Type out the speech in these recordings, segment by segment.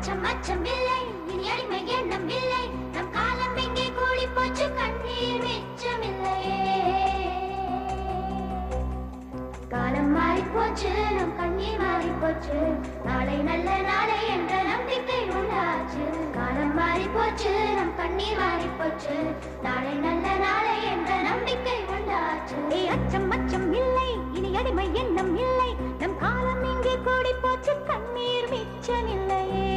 அச்சம் அச்சம் இல்லை, இனி அடிமை எண்ணம் இல்லை, நம் காலம் எங்கே கூடி போச்சு, கண்ணீர் மிச்சமில்லையே. காலம் மாறி போச்சு, நம் கண்ணீர் மாறி போச்சு, நாளை நல்ல நாளை என்ற நம்பிக்கை உண்டாச்சு. காலம் மாறி போச்சு, நம் கண்ணீர் மாறி போச்சு, நாளை நல்ல நாளை என்ற நம்பிக்கை உண்டாச்சு. அச்சம் அச்சம் இல்லை, இனி அடிமை எண்ணம் இல்லை, நம் காலம் இங்கே கூடி போச்சு, கண்ணீர் மிச்சமில்லையே.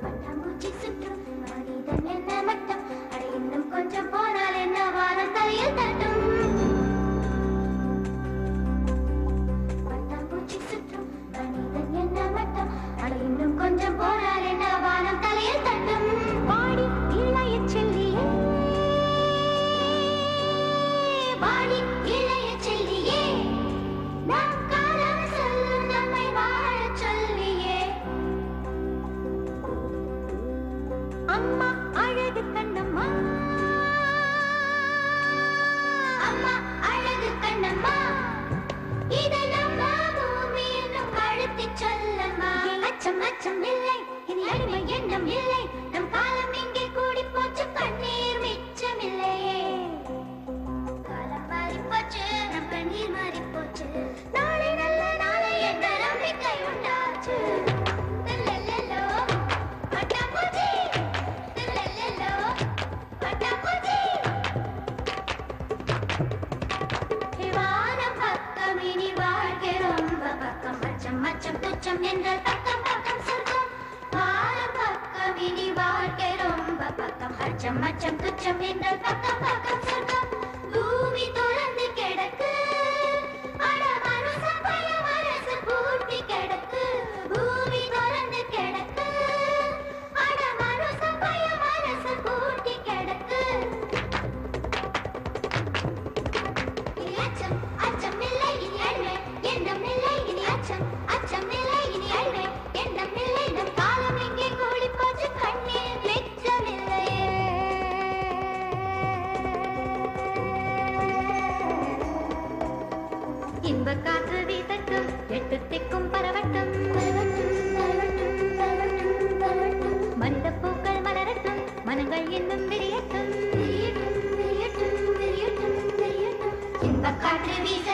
பட்டாம்பூச்சி சுற்றும் மனிதன் என்ன மட்டம், அட இன்னும் கொஞ்சம் போனால் என்ன வானம் தலையில் தட்டும். பட்டாம்பூச்சி சுற்றும் மனிதன் என்ன மட்டம், அட இன்னும் கொஞ்சம் போனால் என்ன வானம் தலையில் தட்டும். பாடி இளைய செல்லியே, பாடி இளைய செல்லியே, நம் காலம் சொல்லும் நம்மை வாழச் சொல்லியே. அம்மா அழகு கண்ணம்மா, அம்மா அழகு கண்ணம்மா, இதை நம்ம பூமி என்னும் அழுத்திச் சொல்லம்மா. அச்சம் அச்சம் இல்லை, இனி அடிமை எண்ணம் இல்லை, நம் காலம் இங்கே கூடி போச்சு, கண்ணீர் மிச்சமில்லையே. காலம் மாறி போச்சு, நம் கண்ணீர் மாறி போச்சு, நாளை நல்ல நாளை என்ற நம்பிக்கை உண்டாச்சு. லல்லல்லோ, பட்டாம்பூச்சி, லல்லல்லோ, பட்டாம்பூச்சி. வானம் பக்கம் இனி வாழ்க்கை ரொம்ப பக்கம், அச்சம் அச்சம் துச்சம் என்றால் பக்கம் பக்கம் சொர்க்கம். வானம் பக்கம் இனி வாழ்க்கை ரொம்ப பக்கம், அச்சம் அச்சம் துச்சம் என்றால் பக்கம் பக்கம் சொர்க்கம். பூமி தொடர்ந்து கிடக்கு, அட மனுஷன் பய மனசு பூட்டி கிடக்கு. பூமி தொடர்ந்து கிடக்கு, அட மனுஷன் பய மனசு பூட்டி கிடக்கு. இனி அச்சம் அச்சம் இல்லை, இனி அடிமை எண்ணம் இல்லை, இனி அச்சம் அச்சம் இல்லை, இனி அடிமை எண்ணம் இல்லை, நம் காலம் எங்கே கூடி போச்சு, கண்ணீர் மிச்சமில்லையே. இன்ப காற்று வீசட்டும், எட்டு திக்கும் பரவட்டும், மனித பூக்கள் மலரட்டும், மனங்கள் இன்னும் விரியட்டும். இன்ப காற்று வீச